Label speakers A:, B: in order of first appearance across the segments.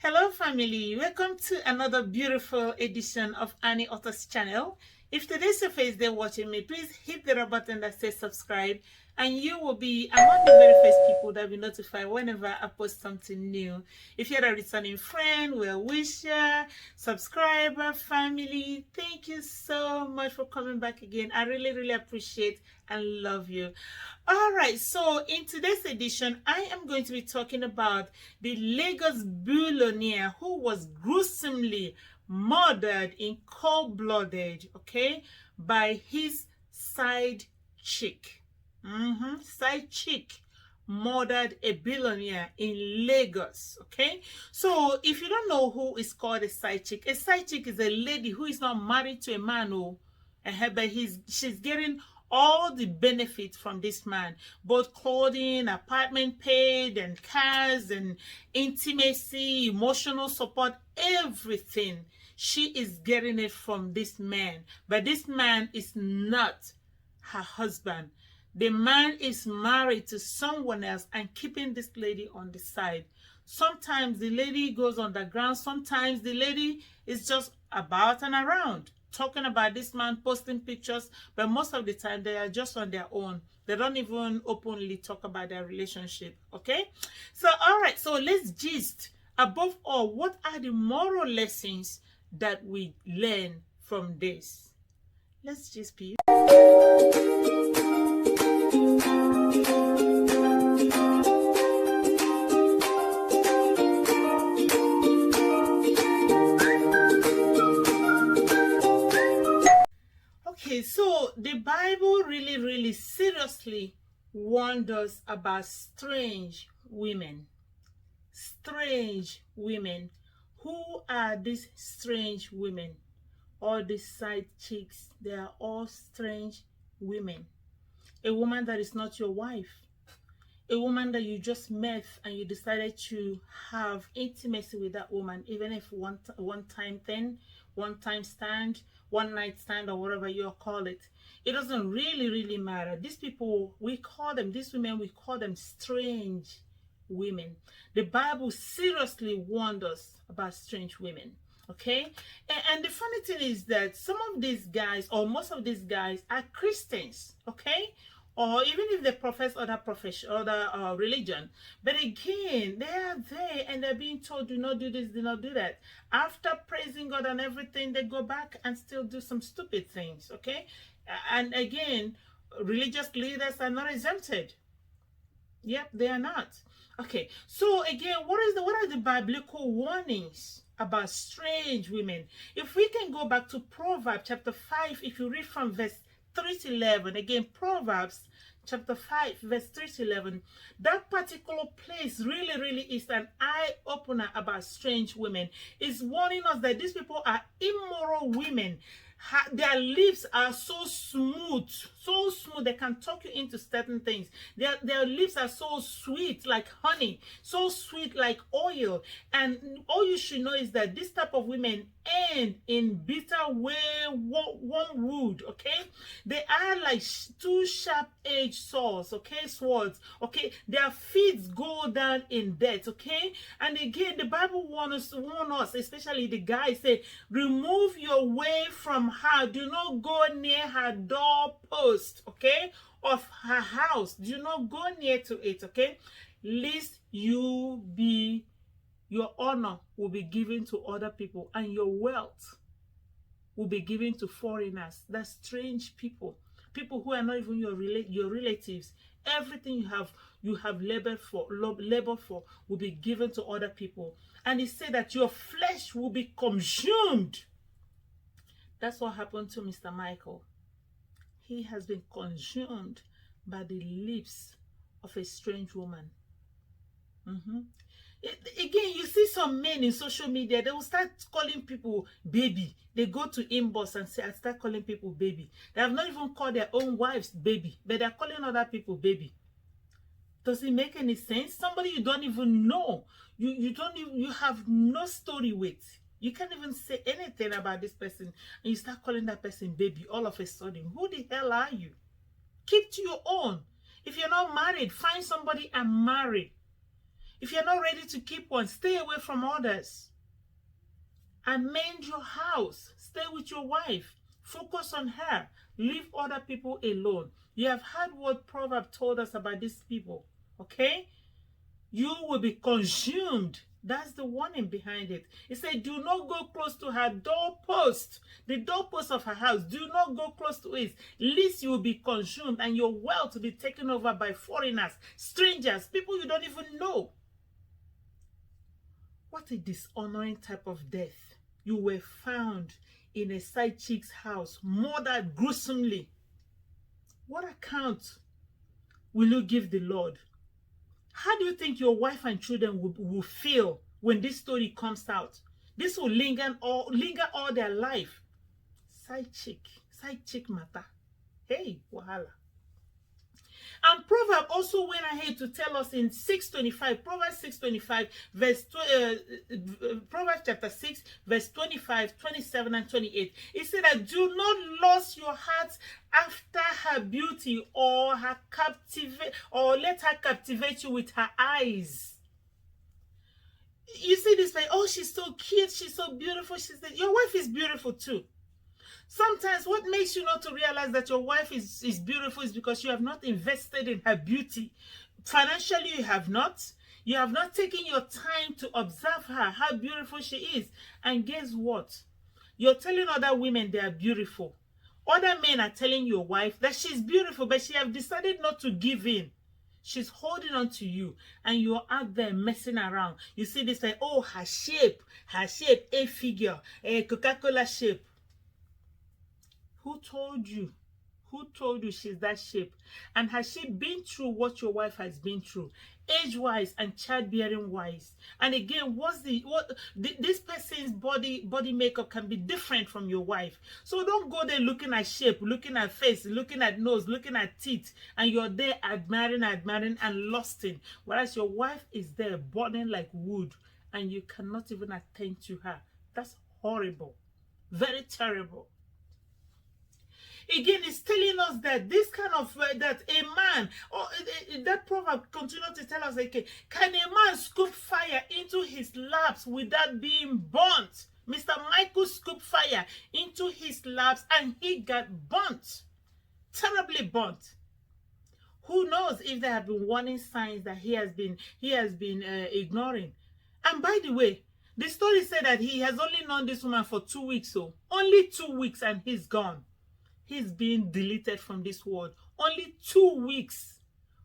A: Hello family, welcome to another beautiful edition of Annie Author's channel. If today's your first day watching me, please hit the red button that says subscribe and you will be among the very first people that will be notified whenever I post something new. If you're a returning friend, well-wisher, subscriber, family, thank you so much for coming back again. I really appreciate and love you. All right, so in today's edition, I am going to be talking about the Lagos billionaire who was gruesomely murdered in cold-blooded, okay, by his side chick. Side chick murdered a billionaire in Lagos. Okay, so if you don't know who is called a side chick is a lady who is not married to a man, but she's getting all the benefits from this man, both clothing, apartment paid, and cars, and intimacy, emotional support, everything. She is getting it from this man, but this man is not her husband. The man is married to someone else and keeping this lady on the side. Sometimes the lady goes underground. Sometimes the lady is just about and around, talking about this man, posting pictures. But most of the time, they are just on their own. They don't even openly talk about their relationship. Okay? So, all right. So, let's gist. Above all, what are the moral lessons that we learn from this? Let's just be. Okay, so the Bible really seriously warned us about strange women. Strange women. Who are these strange women? All these side chicks, they are all strange women. A woman that is not your wife. A woman that you just met and you decided to have intimacy with that woman, even if one time thing, one time stand, one night stand, or whatever you call it. It doesn't really matter. These people, these women, we call them strange women. The Bible seriously warned us about strange women. Okay, and the funny thing is that some of these guys, or most of these guys, are Christians. Okay, or even if they profess other religion, but again, they are there and they're being told, do not do this, do not do that. After praising God and everything, they go back and still do some stupid things. Okay, and again, religious leaders are not exempted. Yep, they are not. Okay, so again, what are the biblical warnings about strange women? If we can go back to Proverbs chapter 5, if you read from verse 3 to 11, again, Proverbs chapter 5, verse 3 to 11, that particular place really is an eye-opener about strange women. It's warning us that these people are immoral women. Their lips are so smooth, they can talk you into certain things. Their lips are so sweet like honey, so sweet like oil. And all you should know is that this type of women end in bitter wormwood. Okay, they are like two sharp-edged swords. Okay, Okay, their feet go down in death. Okay, and again, the Bible warns us, especially the guys, say, remove your way from her. Do not go near her doorpost, okay, of her house. Do not go near to it, okay, lest your honor will be given to other people and your wealth will be given to foreigners. That's strange people who are not even your relatives. Everything you have labored for will be given to other people. And he said that your flesh will be consumed. That's what happened to Mr. Michael. He has been consumed by the lips of a strange woman. Again, you see some men in social media, they will start calling people baby. They go to inbox and say, I start calling people baby. They have not even called their own wives baby, but they're calling other people baby. Does it make any sense? Somebody you don't even know, you have no story with. You can't even say anything about this person, and you start calling that person baby all of a sudden. Who the hell are you? Keep to your own. If you're not married, find somebody and marry. If you're not ready to keep one, stay away from others. Amend your house. Stay with your wife. Focus on her. Leave other people alone. You have heard what Proverbs told us about these people. Okay? You will be consumed. That's the warning behind it. It said, do not go close to her doorpost, the doorpost of her house. Do not go close to it, lest you will be consumed and your wealth will be taken over by foreigners, strangers, people you don't even know. What a dishonoring type of death. You were found in a side chick's house, murdered gruesomely. What account will you give the Lord? How do you think your wife and children will feel when this story comes out? This will linger all their life. Side chick matter. Hey, wahala. And Proverbs also went ahead to tell us in 6:25, Proverbs 6:25, Proverbs chapter 6, verse 25, 27, and 28. It said that do not lose your heart after her beauty, or let her captivate you with her eyes. You see this like, oh, she's so cute, she's so beautiful. Your wife is beautiful too. Sometimes what makes you not to realize that your wife is beautiful is because you have not invested in her beauty. Financially, you have not. You have not taken your time to observe her, how beautiful she is. And guess what? You're telling other women they are beautiful. Other men are telling your wife that she's beautiful, but she have decided not to give in. She's holding on to you, and you're out there messing around. You see this like, oh, her shape, a figure, a Coca-Cola shape. Who told you? Who told you she's that shape? And has she been through what your wife has been through, age-wise and childbearing-wise? And again, this person's body makeup can be different from your wife. So don't go there looking at shape, looking at face, looking at nose, looking at teeth, and you're there admiring and lusting, whereas your wife is there burning like wood, and you cannot even attend to her. That's horrible, very terrible. Again, it's telling us that this kind of, that a man, or that proverb continues to tell us, okay, can a man scoop fire into his laps without being burnt? Mr. Michael scooped fire into his laps and he got burnt, terribly burnt. Who knows if there have been warning signs that he has been ignoring. And by the way, the story said that he has only known this woman for 2 weeks, so only 2 weeks, and he's gone. He's being deleted from this world. Only 2 weeks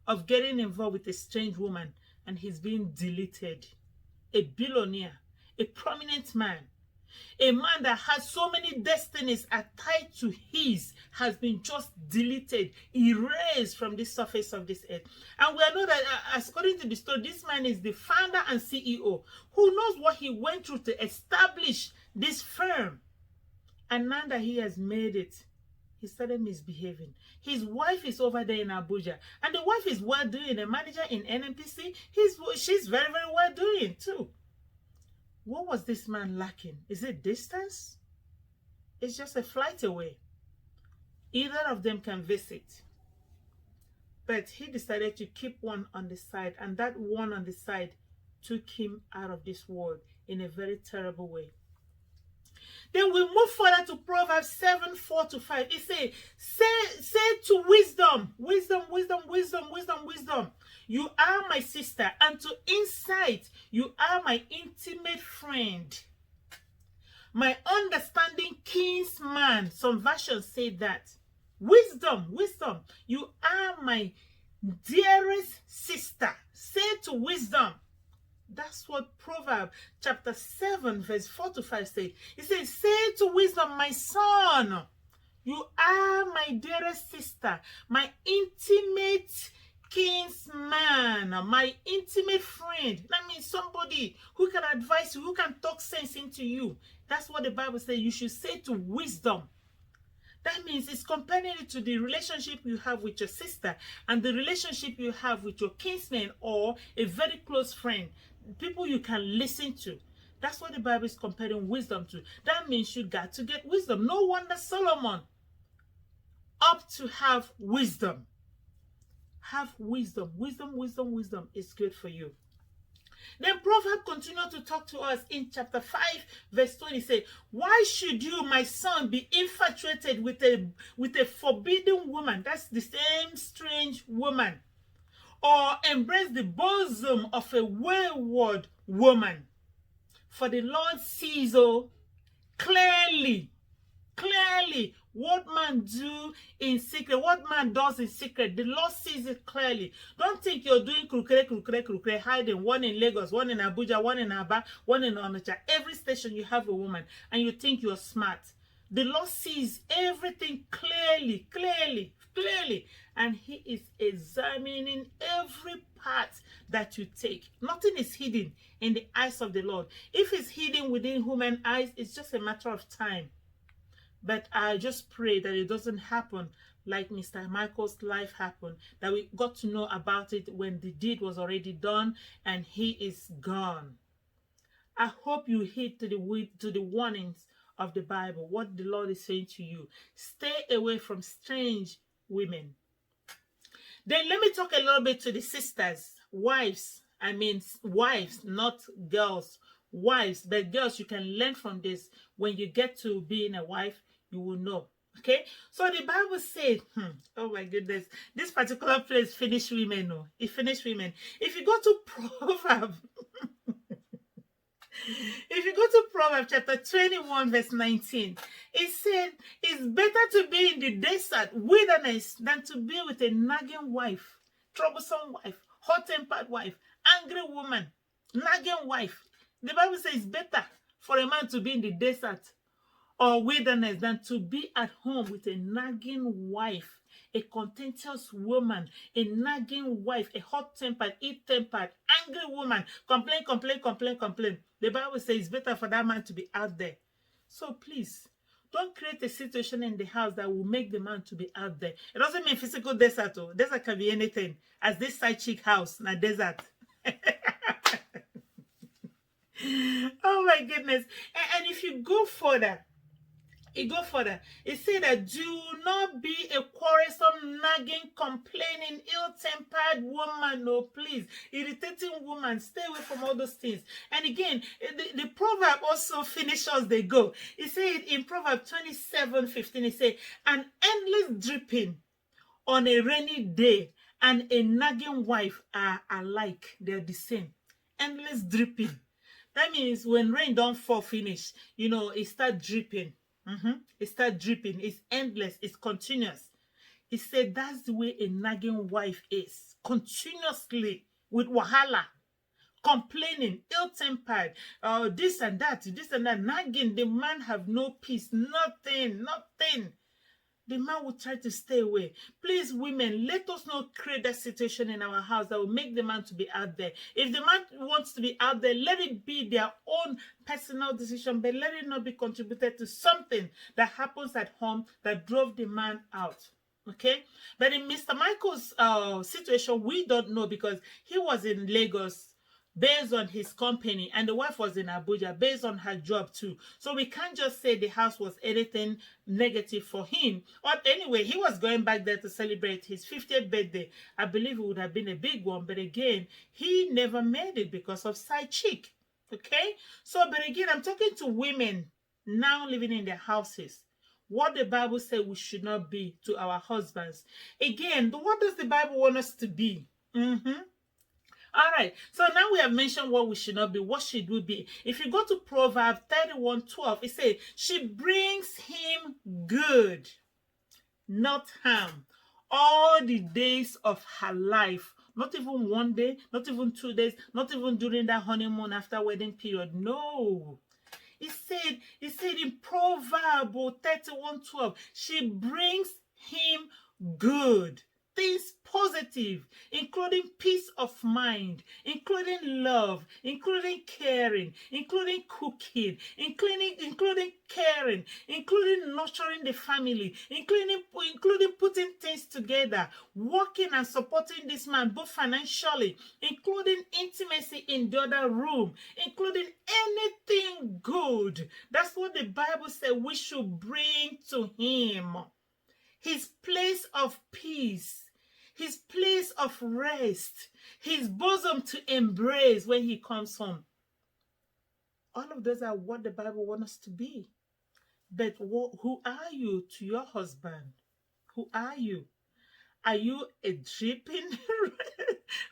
A: of getting involved with a strange woman, and he's being deleted. A billionaire, a prominent man, a man that has so many destinies tied to his, has been just deleted, erased from the surface of this earth. And we know that, according to the story, this man is the founder and CEO. Who knows what he went through to establish this firm? And now that he has made it, he started misbehaving. His wife is over there in Abuja, and the wife is well doing. A manager in NNPC, she's very, very well doing too. What was this man lacking? Is it distance? It's just a flight away. Either of them can visit. But he decided to keep one on the side, and that one on the side took him out of this world in a very terrible way. Then we move further to Proverbs 7, 4-5. It says, say to wisdom, you are my sister, and to insight, you are my intimate friend, my understanding kinsman. Some versions say that. Wisdom, you are my dearest sister. Say to wisdom. That's what Proverbs chapter 7, verse 4-5 says. It says, say to wisdom, my son, you are my dearest sister, my intimate kinsman, my intimate friend. That means somebody who can advise you, who can talk sense into you. That's what the Bible says you should say to wisdom. That means it's comparing it to the relationship you have with your sister and the relationship you have with your kinsman or a very close friend. People you can listen to. That's what the Bible is comparing wisdom to. That means you got to get wisdom. No wonder Solomon opted to have wisdom. Have wisdom. Wisdom is good for you. Then Proverbs continue to talk to us in chapter 5, verse 20. Say, why should you, my son, be infatuated with a forbidden woman? That's the same strange woman. Or embrace the bosom of a wayward woman. For the Lord sees clearly what man do in secret, what man does in secret. The Lord sees it clearly. Don't think you're doing krukre, hiding. One in Lagos, one in Abuja, one in Aba, one in Onitsha. Every station you have a woman, and you think you're smart. The Lord sees everything clearly, and He is examining every part that you take. Nothing is hidden in the eyes of the Lord. If it's hidden within human eyes, it's just a matter of time. But I just pray that it doesn't happen like Mr. Michael's life happened, that we got to know about it when the deed was already done and he is gone. I hope you heed to the warnings of the Bible, what the Lord is saying to you. Stay away from strange women. Then let me talk a little bit to the sisters, wives. I mean wives, not girls. Wives, but girls, you can learn from this. When you get to being a wife, you will know. Okay, so the Bible says, oh my goodness, this particular place finished women. No, it finished women. If you go to Proverbs, if you go to Proverbs chapter 21, verse 19, it said, it's better to be in the desert, wilderness, than to be with a nagging wife, troublesome wife, hot-tempered wife, angry woman, nagging wife. The Bible says it's better for a man to be in the desert or wilderness than to be at home with a nagging wife, a contentious woman, a nagging wife, a hot-tempered, ill-tempered, angry woman, complain. The Bible says it's better for that man to be out there. So please, don't create a situation in the house that will make the man to be out there. It doesn't mean physical desert. Oh. Desert can be anything. As this Sidechick house, na desert. Oh my goodness. And if you go further, it said that do not be a quarrelsome, nagging, complaining, ill-tempered woman. No, please. Irritating woman. Stay away from all those things. And again, the proverb also finishes the go. It said in Proverbs 27:15, it said, an endless dripping on a rainy day and a nagging wife are alike. They're the same. Endless dripping. That means when rain don't fall finish, it start dripping. It start dripping. It's endless. It's continuous. He said that's the way a nagging wife is. Continuously with wahala, complaining, ill-tempered, this and that, nagging. The man have no peace. Nothing. The man will try to stay away. Please, women, let us not create that situation in our house that will make the man to be out there. If the man wants to be out there, let it be their own personal decision, but let it not be contributed to something that happens at home that drove the man out. Okay? But in Mr. Michael's situation, we don't know because he was in Lagos based on his company, and the wife was in Abuja based on her job too. So we can't just say the house was anything negative for him. But anyway, he was going back there to celebrate his 50th birthday. I believe it would have been a big one, but again, he never made it because of Sidechick. Okay? So, but again, I'm talking to women now living in their houses. What the Bible says we should not be to our husbands. Again, what does the Bible want us to be? All right, so now we have mentioned what we should not be. What should we be? If you go to Proverbs 31:12, it says, she brings him good, not harm, all the days of her life. Not even one day, not even 2 days, not even during that honeymoon after wedding period. No. It said in Proverbs 31:12, she brings him good. Things positive, including peace of mind, including love, including caring, including cooking, including caring, including nurturing the family, including putting things together, working and supporting this man both financially, including intimacy in the other room, including anything good. That's what the Bible said we should bring to him. His place of peace, his place of rest, his bosom to embrace when he comes home. All of those are what the Bible wants us to be. But who are you to your husband? Who are you? Are you a dripping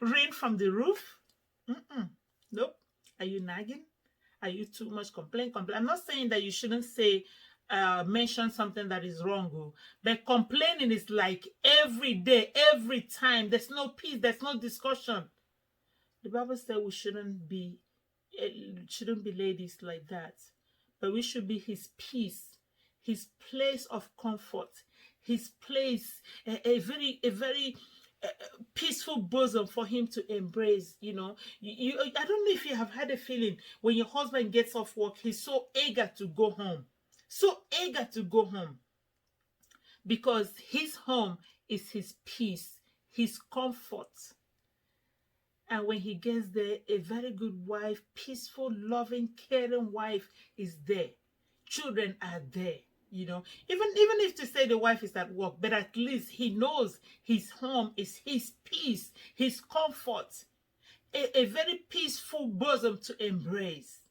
A: rain from the roof? Nope. Are you nagging? Are you too much complain? I'm not saying that you shouldn't say, mention something that is wrong, but complaining is like every day, every time. There's no peace. There's no discussion. The Bible says we shouldn't be ladies like that, but we should be his peace, his place of comfort, his place, a very peaceful bosom for him to embrace. I don't know if you have had a feeling when your husband gets off work, he's so eager to go home, because his home is his peace, his comfort. And when he gets there, a very good wife, peaceful, loving, caring wife is there. Children are there, Even if to say the wife is at work, but at least he knows his home is his peace, his comfort, a very peaceful bosom to embrace.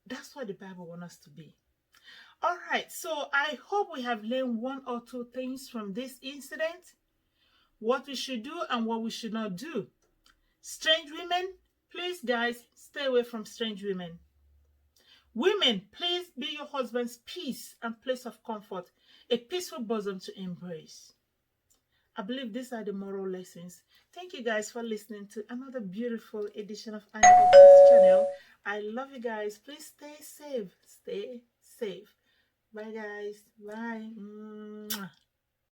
A: That's what the Bible wants us to be. All right, so I hope we have learned one or two things from this incident. What we should do and what we should not do. Strange women, please guys, stay away from strange women. Women, please be your husband's peace and place of comfort, a peaceful bosom to embrace. I believe these are the moral lessons. Thank you guys for listening to another beautiful edition of Untitled channel. I love you guys. Please stay safe. Stay safe. Bye guys. Bye. Mwah.